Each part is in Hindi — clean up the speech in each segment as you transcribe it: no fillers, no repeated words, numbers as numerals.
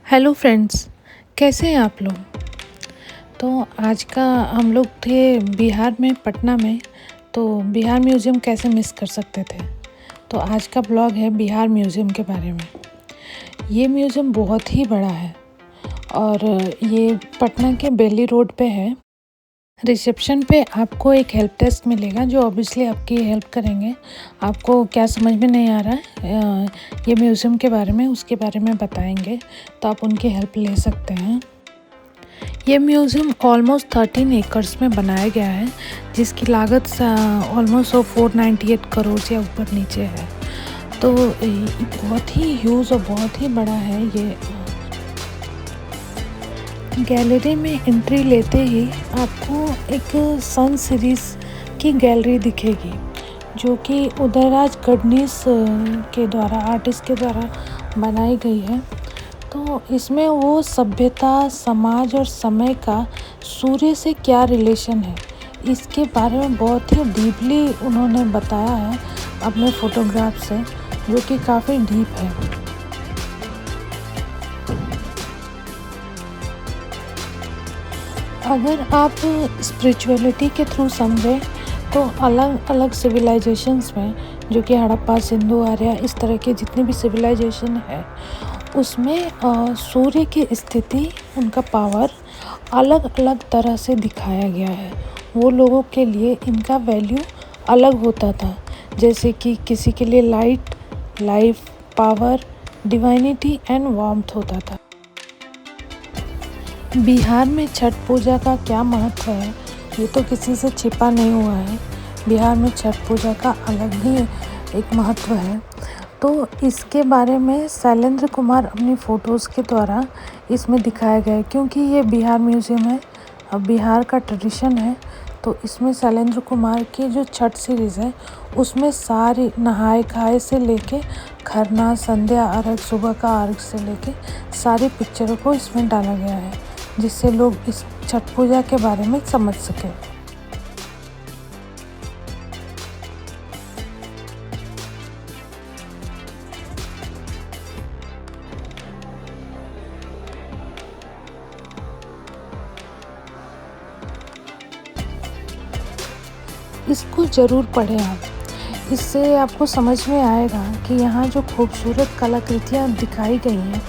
हेलो फ्रेंड्स, कैसे हैं आप लोग। तो आज का हम लोग थे बिहार में, पटना में। तो बिहार म्यूज़ियम कैसे मिस कर सकते थे। तो आज का ब्लॉग है बिहार म्यूज़ियम के बारे में। ये म्यूज़ियम बहुत ही बड़ा है और ये पटना के बेली रोड पे है। रिसेप्शन पे आपको एक हेल्प डेस्क मिलेगा जो ऑब्वियसली आपकी हेल्प करेंगे। आपको क्या समझ में नहीं आ रहा है ये म्यूज़ियम के बारे में, उसके बारे में बताएंगे, तो आप उनकी हेल्प ले सकते हैं। ये म्यूज़ियम ऑलमोस्ट 13 एकर्स में बनाया गया है, जिसकी लागत ऑलमोस्ट 498 करोड़ या ऊपर नीचे है। तो बहुत ही ह्यूज और बहुत ही बड़ा है ये। गैलरी में एंट्री लेते ही आपको एक सन सीरीज़ की गैलरी दिखेगी, जो कि उदयराज गडनीस के द्वारा, आर्टिस्ट के द्वारा बनाई गई है। तो इसमें वो सभ्यता, समाज और समय का सूर्य से क्या रिलेशन है, इसके बारे में बहुत ही डीपली उन्होंने बताया है अपने फ़ोटोग्राफ से, जो कि काफ़ी डीप है। अगर आप स्पिरिचुअलिटी के थ्रू समझें तो अलग अलग सिविलाइजेशंस में, जो कि हड़प्पा, सिंधु, आर्य, इस तरह के जितने भी सिविलाइजेशन है, उसमें सूर्य की स्थिति, उनका पावर अलग अलग तरह से दिखाया गया है। वो लोगों के लिए इनका वैल्यू अलग होता था, जैसे कि किसी के लिए light, life, power, divinity and warmth होता था। बिहार में छठ पूजा का क्या महत्व है, ये तो किसी से छिपा नहीं हुआ है। बिहार में छठ पूजा का अलग ही एक महत्व है। तो इसके बारे में शैलेंद्र कुमार अपनी फ़ोटोज़ के द्वारा इसमें दिखाया गया है, क्योंकि ये बिहार म्यूज़ियम है, अब बिहार का ट्रेडिशन है। तो इसमें शैलेंद्र कुमार की जो छठ सीरीज़ है, उसमें सारी नहाए खाए से लेके खरना, संध्या अर्घ, सुबह का अर्घ से लेके सारी पिक्चरों को इसमें डाला गया है, जिससे लोग इस छठ पूजा के बारे में समझ सकें। इसको ज़रूर पढ़ें आप, इससे आपको समझ में आएगा कि यहाँ जो खूबसूरत कलाकृतियाँ दिखाई गई हैं,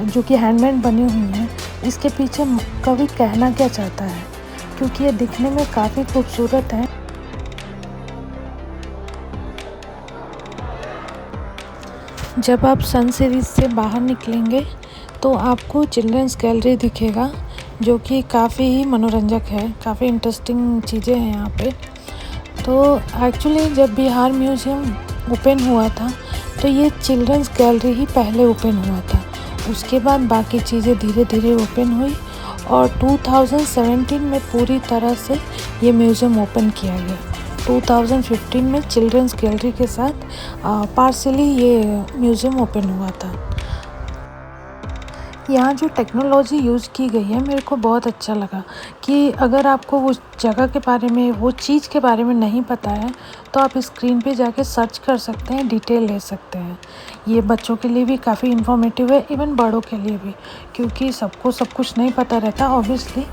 जो कि हैंडमेड बनी हुई हैं, इसके पीछे कवि कहना क्या चाहता है, क्योंकि ये दिखने में काफ़ी खूबसूरत है। जब आप सन सीरीज़ से बाहर निकलेंगे तो आपको चिल्ड्रंस गैलरी दिखेगा, जो कि काफ़ी ही मनोरंजक है, काफ़ी इंटरेस्टिंग चीज़ें हैं यहाँ पे। तो एक्चुअली जब बिहार म्यूज़ियम ओपन हुआ था, तो ये चिल्ड्रंस गैलरी ही पहले ओपन हुआ था। उसके बाद बाकी चीज़ें धीरे धीरे ओपन हुई और 2017 में पूरी तरह से ये म्यूज़ियम ओपन किया गया। 2015 में चिल्ड्रंस गैलरी के साथ पार्सली ये म्यूज़ियम ओपन हुआ था। यहाँ जो टेक्नोलॉजी यूज़ की गई है, मेरे को बहुत अच्छा लगा कि अगर आपको उस जगह के बारे में, वो चीज़ के बारे में नहीं पता है, तो आप स्क्रीन पे जाके सर्च कर सकते हैं, डिटेल ले सकते हैं। ये बच्चों के लिए भी काफ़ी इन्फॉर्मेटिव है, इवन बड़ों के लिए भी, क्योंकि सबको सब कुछ नहीं पता रहता ऑब्वियसली।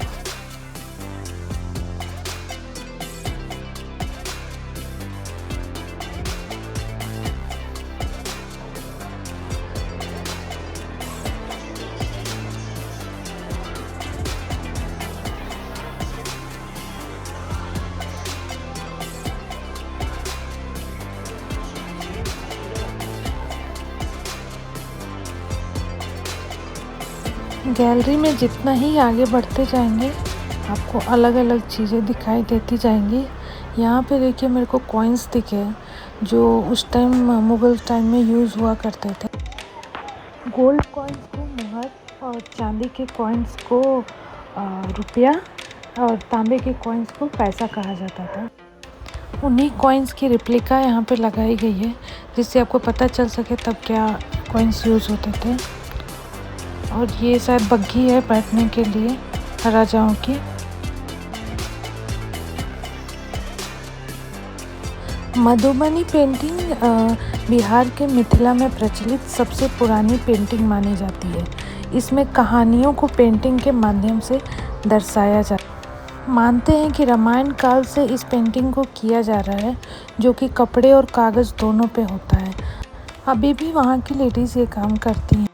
गैलरी में जितना ही आगे बढ़ते जाएंगे, आपको अलग अलग चीज़ें दिखाई देती जाएंगी। यहाँ पे देखिए, मेरे को कॉइन्स दिखे जो उस टाइम मुग़ल टाइम में यूज़ हुआ करते थे। गोल्ड कॉइन्स को मुहर और चांदी के कॉइन्स को रुपया और तांबे के कॉइन्स को पैसा कहा जाता था। उन्हीं कॉइन्स की रिप्लिका यहाँ पे लगाई गई है जिससे आपको पता चल सके तब क्या कॉइन्स यूज़ होते थे। और ये शायद बग्घी है बैठने के लिए राजाओं की। मधुबनी पेंटिंग बिहार के मिथिला में प्रचलित सबसे पुरानी पेंटिंग मानी जाती है। इसमें कहानियों को पेंटिंग के माध्यम से दर्शाया जाता है। मानते हैं कि रामायण काल से इस पेंटिंग को किया जा रहा है, जो कि कपड़े और कागज़ दोनों पे होता है। अभी भी वहाँ की लेडीज़ ये काम करती हैं।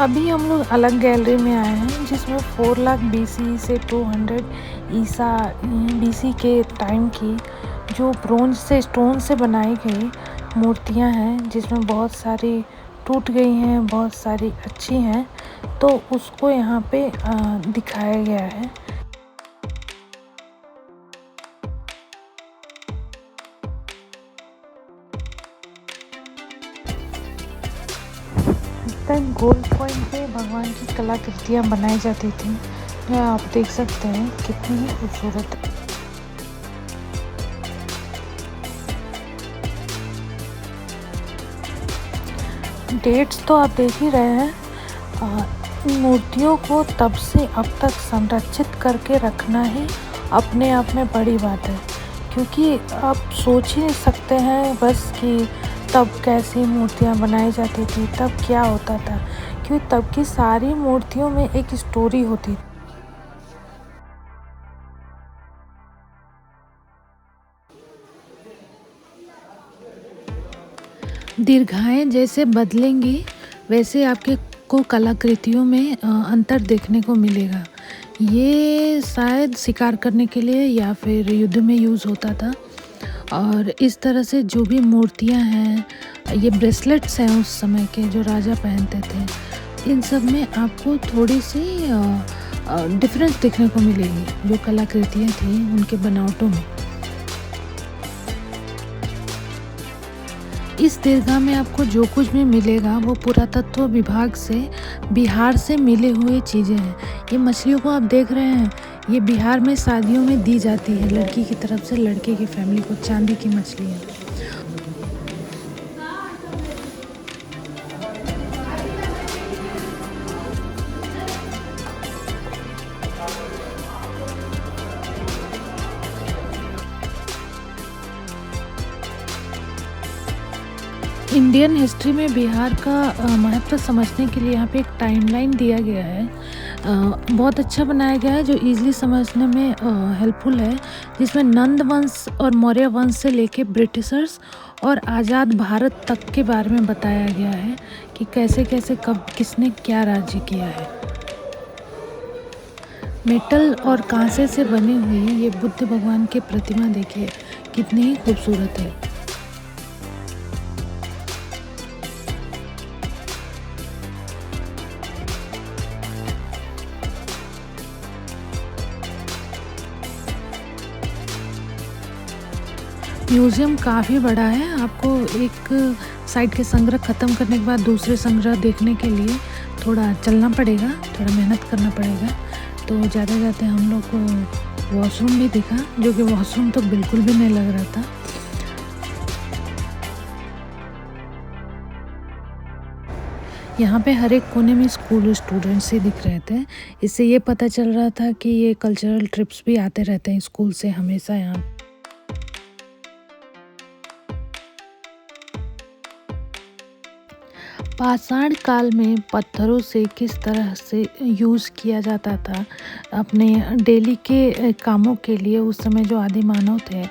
अभी हम लोग अलग गैलरी में आए हैं जिसमें 4 लाख BC से 200 ईसा BC के टाइम की जो ब्रोंज से स्टोन से बनाई गई मूर्तियां हैं, जिसमें बहुत सारी टूट गई हैं, बहुत सारी अच्छी हैं, तो उसको यहाँ पे दिखाया गया है। तक गोल्ड कॉइन पे भगवान की कलाकृतियाँ बनाई जाती थी। यह आप देख सकते हैं कितनी ही खूबसूरत है। डेट्स तो आप देख ही रहे हैं। मूर्तियों को तब से अब तक संरक्षित करके रखना ही अपने आप में बड़ी बात है, क्योंकि आप सोच ही नहीं सकते हैं बस कि तब कैसी मूर्तियाँ बनाई जाती थी, तब क्या होता था, क्योंकि तब की सारी मूर्तियों में एक स्टोरी होती थी। दीर्घाएं जैसे बदलेंगी वैसे आपके को कलाकृतियों में अंतर देखने को मिलेगा। ये शायद शिकार करने के लिए या फिर युद्ध में यूज़ होता था। और इस तरह से जो भी मूर्तियां हैं, ये ब्रेसलेट्स हैं उस समय के जो राजा पहनते थे, इन सब में आपको थोड़ी सी डिफरेंस देखने को मिलेगी जो कलाकृतियां थी उनके बनावटों में। इस दीर्घा में आपको जो कुछ भी मिलेगा वो पुरातत्व विभाग से बिहार से मिले हुए चीज़ें हैं। ये मछलियों को आप देख रहे हैं, ये बिहार में शादियों में दी जाती है लड़की की तरफ से लड़के की फैमिली को, चांदी की मछली है। इंडियन हिस्ट्री में बिहार का महत्व समझने के लिए यहाँ पे एक टाइमलाइन दिया गया है। बहुत अच्छा बनाया गया है जो इजीली समझने में हेल्पफुल है, जिसमें नंद वंश और मौर्य वंश से लेके ब्रिटिशर्स और आज़ाद भारत तक के बारे में बताया गया है कि कैसे कैसे कब किसने क्या राज्य किया है। मेटल और कांसे से बनी हुई ये बुद्ध भगवान की प्रतिमा देखिए कितनी ही खूबसूरत है। म्यूज़ियम काफ़ी बड़ा है। आपको एक साइड के संग्रह ख़त्म करने के बाद दूसरे संग्रह देखने के लिए थोड़ा चलना पड़ेगा, थोड़ा मेहनत करना पड़ेगा। तो जाते जाते हम लोग को वॉशरूम भी दिखा, जो कि वॉशरूम तो बिल्कुल भी नहीं लग रहा था। यहाँ पे हर एक कोने में स्कूल स्टूडेंट्स ही दिख रहे थे। इससे ये पता चल रहा था कि ये कल्चरल ट्रिप्स भी आते रहते हैं स्कूल से हमेशा यहाँ। पाषाण काल में पत्थरों से किस तरह से यूज़ किया जाता था अपने डेली के कामों के लिए, उस समय जो आदि मानव थे,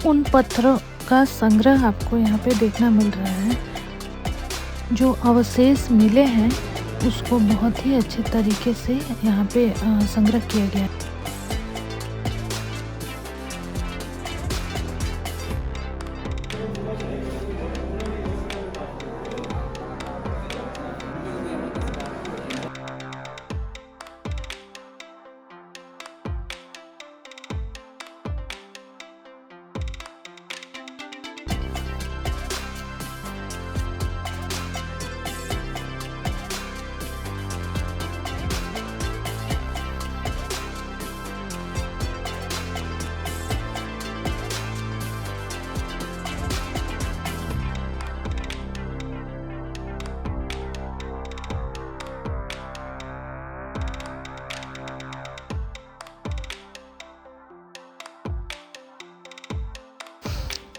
उन पत्थरों का संग्रह आपको यहाँ पे देखना मिल रहा है। जो अवशेष मिले हैं उसको बहुत ही अच्छे तरीके से यहाँ पे संग्रह किया गया है।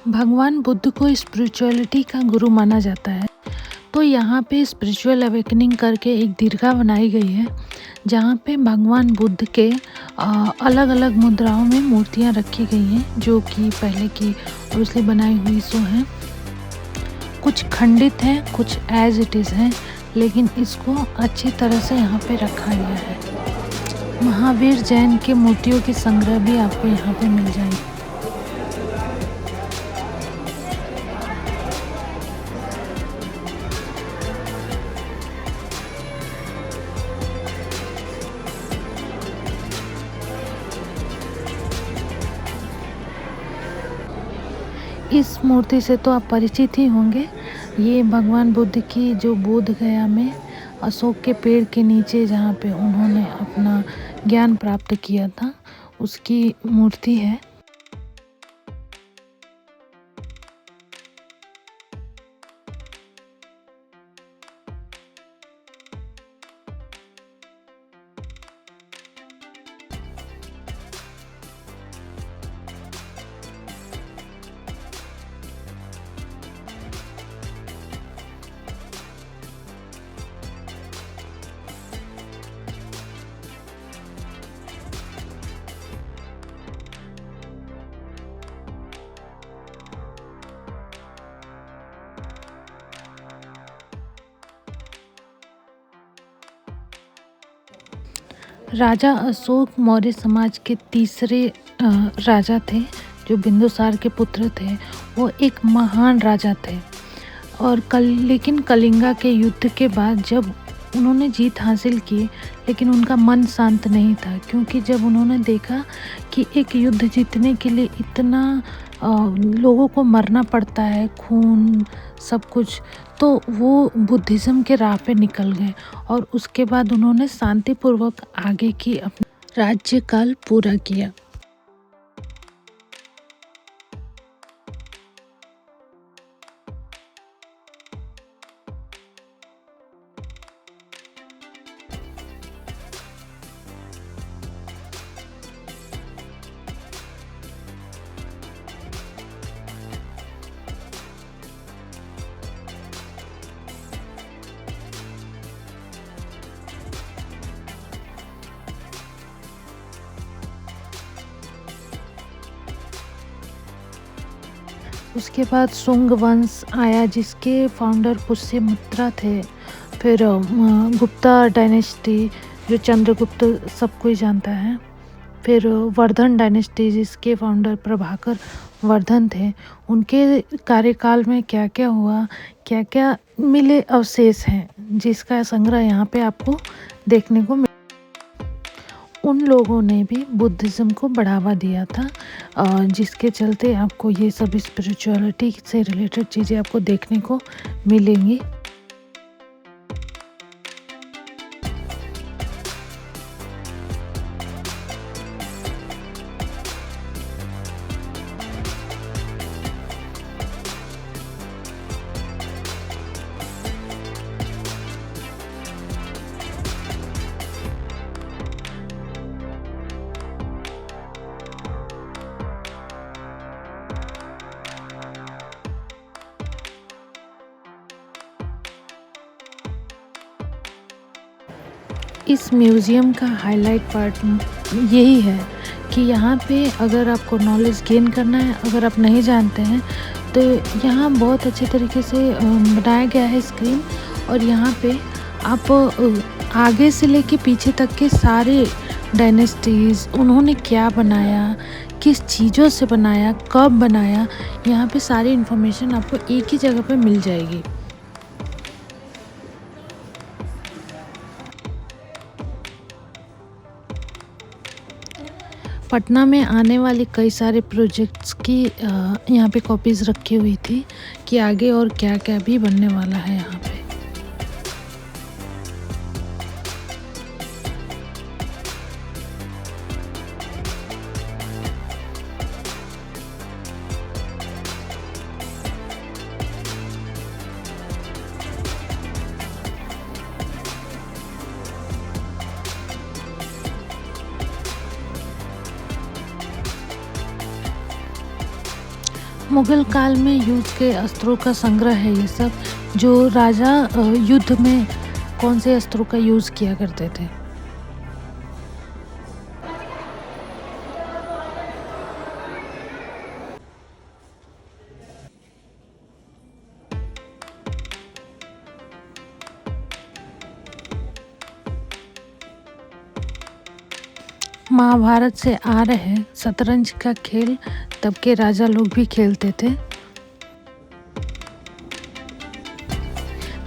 भगवान बुद्ध को स्पिरिचुअलिटी का गुरु माना जाता है। तो यहाँ पे स्पिरिचुअल अवेकनिंग करके एक दीर्घा बनाई गई है, जहाँ पे भगवान बुद्ध के अलग अलग मुद्राओं में मूर्तियाँ रखी गई हैं, जो कि पहले की ऑब्वियसली बनाई हुई सो हैं। कुछ खंडित हैं, कुछ एज इट इज़ हैं, लेकिन इसको अच्छी तरह से यहाँ पे रखा गया है। महावीर जैन के मूर्तियों के संग्रह भी आपको यहाँ पे मिल जाएंगे। इस मूर्ति से तो आप परिचित ही होंगे। ये भगवान बुद्ध की जो बोध गया में अशोक के पेड़ के नीचे जहाँ पे उन्होंने अपना ज्ञान प्राप्त किया था, उसकी मूर्ति है। राजा अशोक मौर्य समाज के तीसरे राजा थे, जो बिंदुसार के पुत्र थे। वो एक महान राजा थे और लेकिन कलिंगा के युद्ध के बाद जब उन्होंने जीत हासिल की, लेकिन उनका मन शांत नहीं था, क्योंकि जब उन्होंने देखा कि एक युद्ध जीतने के लिए इतना लोगों को मरना पड़ता है, खून सब कुछ, तो वो बुद्धिज़्म के राह पे निकल गए और उसके बाद उन्होंने शांतिपूर्वक आगे की अपना राज्यकाल पूरा किया। उसके बाद शुंग वंश आया, जिसके फाउंडर पुष्यमित्र थे। फिर गुप्ता डायनेस्टी, जो चंद्रगुप्त सब कोई जानता है। फिर वर्धन डायनेस्टी, जिसके फाउंडर प्रभाकर वर्धन थे। उनके कार्यकाल में क्या क्या हुआ, क्या क्या मिले अवशेष हैं, जिसका संग्रह यहाँ पे आपको देखने को मिला। उन लोगों ने भी बुद्धिज़्म को बढ़ावा दिया था, जिसके चलते आपको ये सब स्पिरिचुअलिटी से रिलेटेड चीज़ें आपको देखने को मिलेंगी। इस म्यूज़ियम का हाईलाइट पार्ट यही है कि यहाँ पे अगर आपको नॉलेज गेन करना है, अगर आप नहीं जानते हैं, तो यहाँ बहुत अच्छे तरीके से बनाया गया है स्क्रीन। और यहाँ पे आप आगे से लेके पीछे तक के सारे डायनेस्टीज़, उन्होंने क्या बनाया, किस चीज़ों से बनाया, कब बनाया, यहाँ पे सारी इन्फॉर्मेशन आपको एक ही जगह पे मिल जाएगी। पटना में आने वाले कई सारे प्रोजेक्ट्स की यहाँ पे कॉपीज़ रखी हुई थी कि आगे और क्या क्या भी बनने वाला है यहाँ पे। मुग़ल काल में यूज़ के अस्त्रों का संग्रह है ये सब, जो राजा युद्ध में कौन से अस्त्रों का यूज़ किया करते थे। महाभारत से आ रहे शतरंज का खेल तब के राजा लोग भी खेलते थे।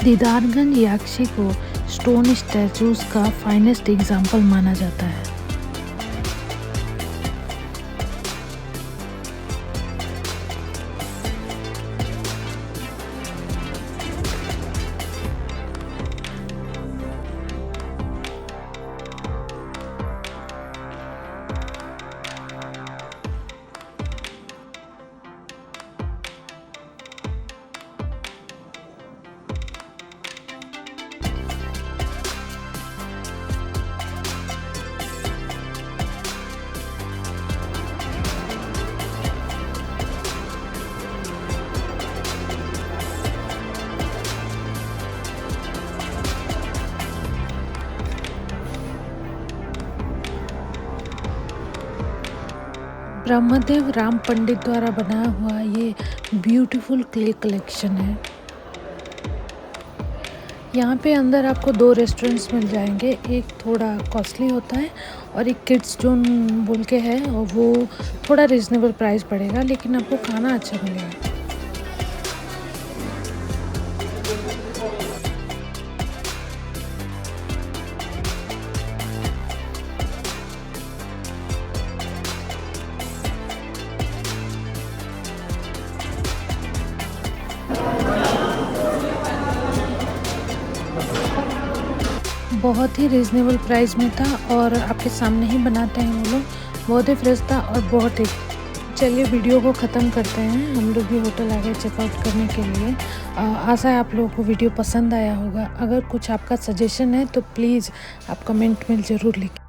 दीदारगंज याक्षी को स्टोन स्टैचूज का फाइनेस्ट एग्जाम्पल माना जाता है। ब्रह्मदेव राम पंडित द्वारा बनाया हुआ ये ब्यूटीफुल क्ले कलेक्शन है। यहाँ पे अंदर आपको 2 रेस्टोरेंट्स मिल जाएंगे, एक थोड़ा कॉस्टली होता है और एक किड्स जोन बोल के है, और वो थोड़ा रिजनेबल प्राइस पड़ेगा, लेकिन आपको खाना अच्छा मिलेगा। बहुत ही रिजनेबल प्राइस में था और आपके सामने ही बनाते हैं वो लोग। बहुत ही फ्रेश था और बहुत ही। चलिए वीडियो को ख़त्म करते हैं, हम लोग भी होटल आ गए चेकआउट करने के लिए। आशा है आप लोगों को वीडियो पसंद आया होगा। अगर कुछ आपका सजेशन है तो प्लीज़ आप कमेंट में ज़रूर लिखें।